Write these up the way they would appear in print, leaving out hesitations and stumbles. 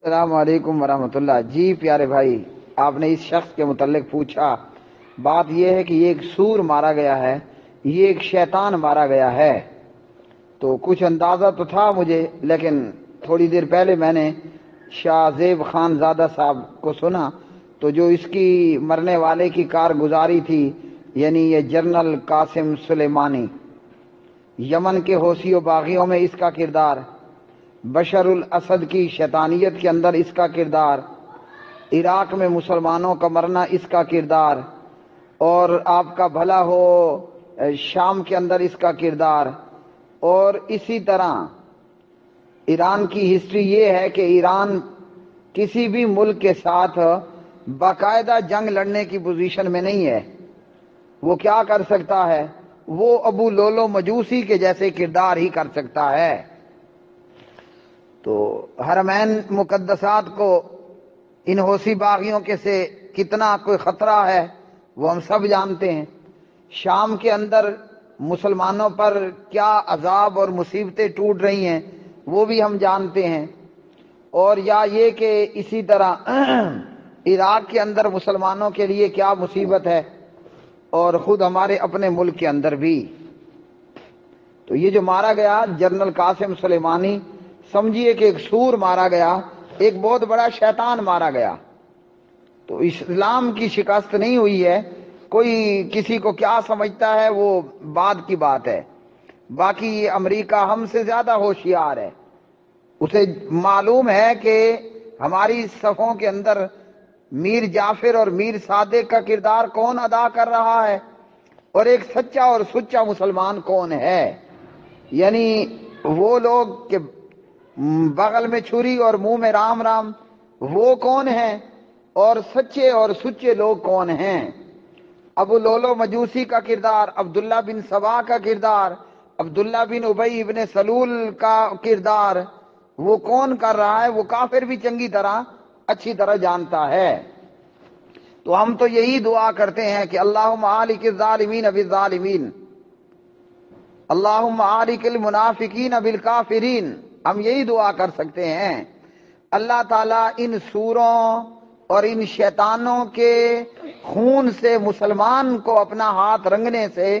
السلام علیکم ورحمۃ اللہ۔ جی پیارے بھائی، آپ نے اس شخص کے متعلق پوچھا، بات یہ ہے کہ یہ ایک سور مارا گیا ہے، یہ ایک شیطان مارا گیا ہے۔ تو کچھ اندازہ تو تھا مجھے، لیکن تھوڑی دیر پہلے میں نے شاہ زیب خان زادہ صاحب کو سنا تو جو اس کی مرنے والے کی کارگزاری تھی، یعنی یہ جنرل قاسم سلیمانی، یمن کے حوثی و باغیوں میں اس کا کردار، بشر الاسد کی شیطانیت کے اندر اس کا کردار، عراق میں مسلمانوں کا مرنا اس کا کردار، اور آپ کا بھلا ہو شام کے اندر اس کا کردار، اور اسی طرح ایران کی ہسٹری یہ ہے کہ ایران کسی بھی ملک کے ساتھ باقاعدہ جنگ لڑنے کی پوزیشن میں نہیں ہے۔ وہ کیا کر سکتا ہے؟ وہ ابو لولو مجوسی کے جیسے کردار ہی کر سکتا ہے۔ تو حرمین مقدسات کو ان حوثی باغیوں کے سے کتنا کوئی خطرہ ہے وہ ہم سب جانتے ہیں۔ شام کے اندر مسلمانوں پر کیا عذاب اور مصیبتیں ٹوٹ رہی ہیں وہ بھی ہم جانتے ہیں، اور یا یہ کہ اسی طرح عراق کے اندر مسلمانوں کے لیے کیا مصیبت ہے، اور خود ہمارے اپنے ملک کے اندر بھی۔ تو یہ جو مارا گیا جنرل قاسم سلیمانی، سمجھیے کہ ایک سور مارا گیا، ایک بہت بڑا شیطان مارا گیا۔ تو اسلام کی شکست نہیں ہوئی ہے، کوئی کسی کو کیا سمجھتا ہے وہ بعد کی بات ہے۔ باقی امریکہ ہم سے زیادہ ہوشیار ہے، اسے معلوم ہے کہ ہماری صفوں کے اندر میر جعفر اور میر صادق کا کردار کون ادا کر رہا ہے، اور ایک سچا اور سچا مسلمان کون ہے۔ یعنی وہ لوگ کہ بغل میں چھری اور منہ میں رام رام، وہ کون ہیں، اور سچے اور سچے لوگ کون ہیں۔ ابو لولو مجوسی کا کردار، عبداللہ بن سبا کا کردار، عبداللہ بن ابی ابن سلول کا کردار وہ کون کر رہا ہے، وہ کافر بھی چنگی طرح اچھی طرح جانتا ہے۔ تو ہم تو یہی دعا کرتے ہیں کہ اللہم آلک الظالمین بالظالمین، اللہم آلک المنافقین بالکافرین، ہم یہی دعا کر سکتے ہیں۔ اللہ تعالیٰ ان سوروں اور ان شیطانوں کے خون سے مسلمان کو اپنا ہاتھ رنگنے سے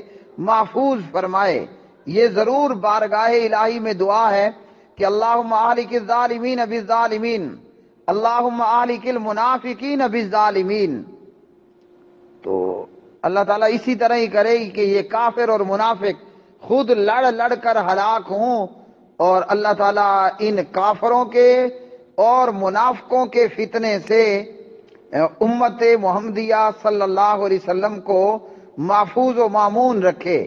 محفوظ فرمائے، یہ ضرور بارگاہ الہی میں دعا ہے کہ اللہم اہلک الظالمین بالظالمین، اللہم اہلک المنافقین بالظالمین۔ تو اللہ تعالیٰ اسی طرح ہی کرے کہ یہ کافر اور منافق خود لڑ لڑ کر ہلاک ہوں، اور اللہ تعالیٰ ان کافروں کے اور منافقوں کے فتنے سے امت محمدیہ صلی اللہ علیہ وسلم کو محفوظ و مامون رکھے۔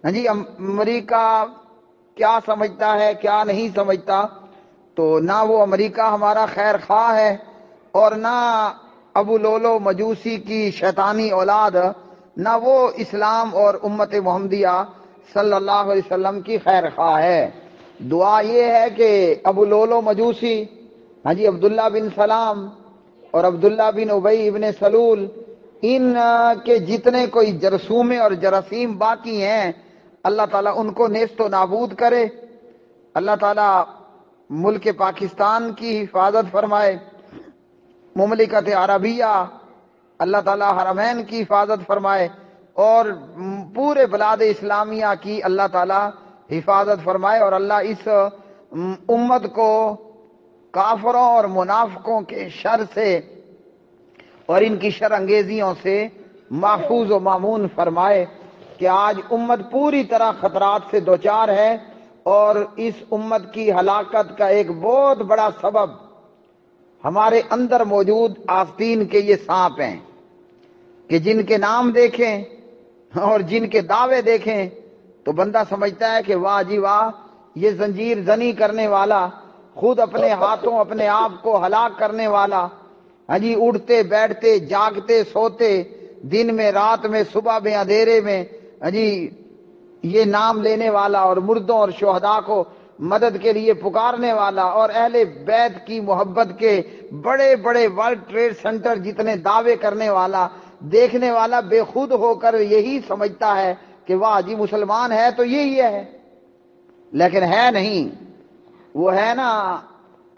ہاں جی، امریکہ کیا سمجھتا ہے کیا نہیں سمجھتا، تو نہ وہ امریکہ ہمارا خیر خواہ ہے، اور نہ ابو لولو مجوسی کی شیطانی اولاد، نہ وہ اسلام اور امت محمدیہ صلی اللہ علیہ وسلم کی خیر خواہ ہے۔ دعا یہ ہے کہ ابو لولو مجوسی، ہاں جی، عبداللہ بن سلام اور عبداللہ بن ابی ابن سلول، ان کے جتنے کوئی جرثومے اور جراثیم باقی ہیں، اللہ تعالیٰ ان کو نیست و نابود کرے۔ اللہ تعالیٰ ملک پاکستان کی حفاظت فرمائے، مملکت عربیہ، اللہ تعالیٰ حرمین کی حفاظت فرمائے، اور پورے بلاد اسلامیہ کی اللہ تعالیٰ حفاظت فرمائے، اور اللہ اس امت کو کافروں اور منافقوں کے شر سے اور ان کی شر انگیزیوں سے محفوظ و مامون فرمائے۔ کہ آج امت پوری طرح خطرات سے دوچار ہے، اور اس امت کی ہلاکت کا ایک بہت بڑا سبب ہمارے اندر موجود آستین کے یہ سانپ ہیں، کہ جن کے نام دیکھیں اور جن کے دعوے دیکھیں تو بندہ سمجھتا ہے کہ واہ جی واہ، یہ زنجیر زنی کرنے والا، خود اپنے ہاتھوں اپنے آپ کو ہلاک کرنے والا، ہاں جی، اٹھتے بیٹھتے جاگتے سوتے، دن میں رات میں صبح میں اندھیرے میں، ہاں جی، یہ نام لینے والا، اور مردوں اور شہداء کو مدد کے لیے پکارنے والا، اور اہل بیت کی محبت کے بڑے بڑے ورلڈ ٹریڈ سینٹر جتنے دعوے کرنے والا، دیکھنے والا بے خود ہو کر یہی سمجھتا ہے کہ واہ جی مسلمان ہے تو یہی ہے، لیکن ہے نہیں۔ وہ ہے نا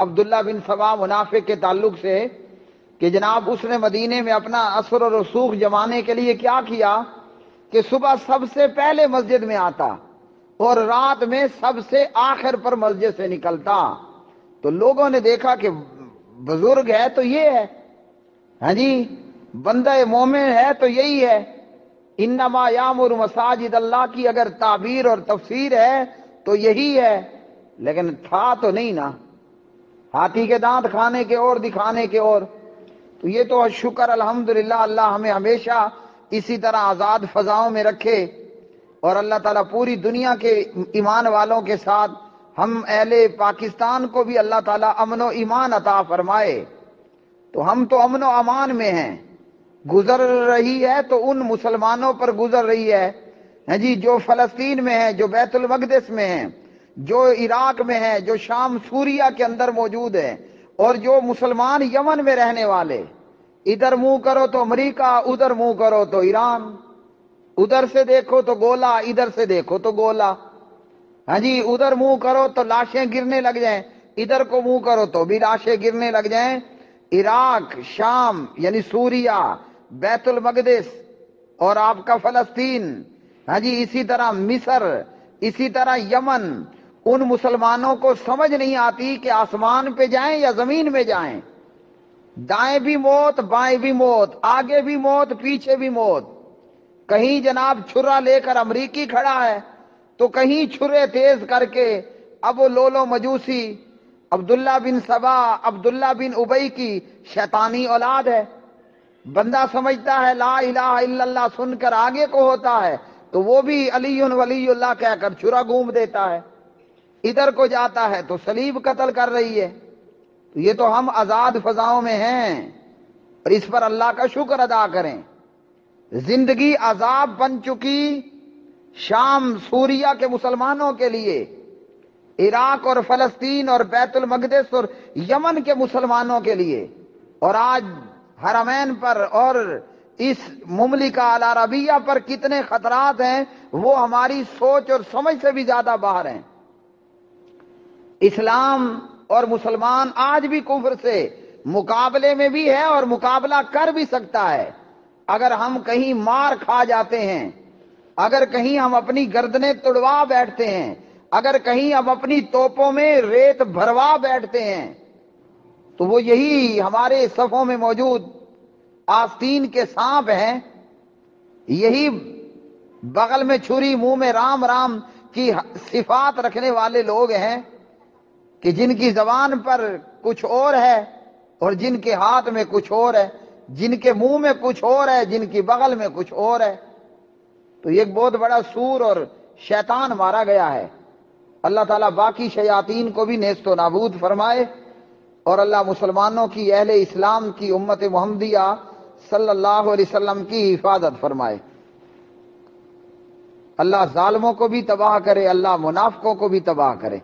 عبداللہ بن سبا منافق کے تعلق سے کہ جناب اس نے مدینے میں اپنا اثر و رسوخ جمانے کے لیے کیا کیا کہ صبح سب سے پہلے مسجد میں آتا اور رات میں سب سے آخر پر مسجد سے نکلتا. تو لوگوں نے دیکھا کہ بزرگ ہے تو یہ ہے، ہاں جی، بندہ مومن ہے تو یہی ہے. انما یامر مساجد اللہ کی اگر تعبیر اور تفسیر ہے تو یہی ہے، لیکن تھا تو نہیں نا، ہاتھی کے دانت کھانے کے اور دکھانے کے اور. تو یہ تو شکر الحمدللہ، اللہ ہمیں ہمیشہ اسی طرح آزاد فضاؤں میں رکھے، اور اللہ تعالیٰ پوری دنیا کے ایمان والوں کے ساتھ ہم اہل پاکستان کو بھی اللہ تعالیٰ امن و ایمان عطا فرمائے. تو ہم تو امن و امان میں ہیں. گزر رہی ہے تو ان مسلمانوں پر گزر رہی ہے، ہاں جی، جو فلسطین میں ہیں، جو بیت المقدس میں ہیں، جو عراق میں ہیں، جو شام سوریہ کے اندر موجود ہیں، اور جو مسلمان یمن میں رہنے والے. ادھر منہ کرو تو امریکہ، ادھر منہ کرو تو ایران، ادھر سے دیکھو تو گولا، ادھر سے دیکھو تو گولا، ہاں جی، ادھر منہ کرو تو لاشیں گرنے لگ جائیں، ادھر کو منہ کرو تو بھی لاشیں گرنے لگ جائیں. عراق، شام یعنی سوریہ، بیت المقدس اور آپ کا فلسطین، ہاں جی، اسی طرح مصر، اسی طرح یمن. ان مسلمانوں کو سمجھ نہیں آتی کہ آسمان پہ جائیں یا زمین میں جائیں، دائیں بھی موت، بائیں بھی موت، آگے بھی موت، پیچھے بھی موت. کہیں جناب چھرا لے کر امریکی کھڑا ہے تو کہیں چھرے تیز کر کے اب وہ لولو مجوسی عبداللہ بن سبا، عبداللہ بن ابئی کی شیطانی اولاد ہے. بندہ سمجھتا ہے لا الہ الا اللہ سن کر آگے کو ہوتا ہے تو وہ بھی علی ولی اللہ کہہ کر چھرا گھوم دیتا ہے. ادھر کو جاتا ہے تو صلیب قتل کر رہی ہے. تو یہ تو ہم آزاد فضاؤں میں ہیں اور اس پر اللہ کا شکر ادا کریں. زندگی عذاب بن چکی شام سوریہ کے مسلمانوں کے لیے، عراق اور فلسطین اور بیت المقدس اور یمن کے مسلمانوں کے لیے. اور آج حرمین پر اور اس مملکہ العربیہ پر کتنے خطرات ہیں، وہ ہماری سوچ اور سمجھ سے بھی زیادہ باہر ہیں. اسلام اور مسلمان آج بھی کفر سے مقابلے میں بھی ہے اور مقابلہ کر بھی سکتا ہے. اگر ہم کہیں مار کھا جاتے ہیں، اگر کہیں ہم اپنی گردنیں تڑوا بیٹھتے ہیں، اگر کہیں ہم اپنی توپوں میں ریت بھروا بیٹھتے ہیں، تو وہ یہی ہمارے صفوں میں موجود آستین کے سانپ ہیں، یہی بغل میں چھری منہ میں رام رام کی صفات رکھنے والے لوگ ہیں کہ جن کی زبان پر کچھ اور ہے اور جن کے ہاتھ میں کچھ اور ہے، جن کے منہ میں کچھ اور ہے، جن کی بغل میں کچھ اور ہے. تو یہ ایک بہت بڑا سور اور شیطان مارا گیا ہے. اللہ تعالیٰ باقی شیاطین کو بھی نیست و نابود فرمائے اور اللہ مسلمانوں کی، اہل اسلام کی، امت محمدیہ صلی اللہ علیہ وسلم کی حفاظت فرمائے. اللہ ظالموں کو بھی تباہ کرے، اللہ منافقوں کو بھی تباہ کرے.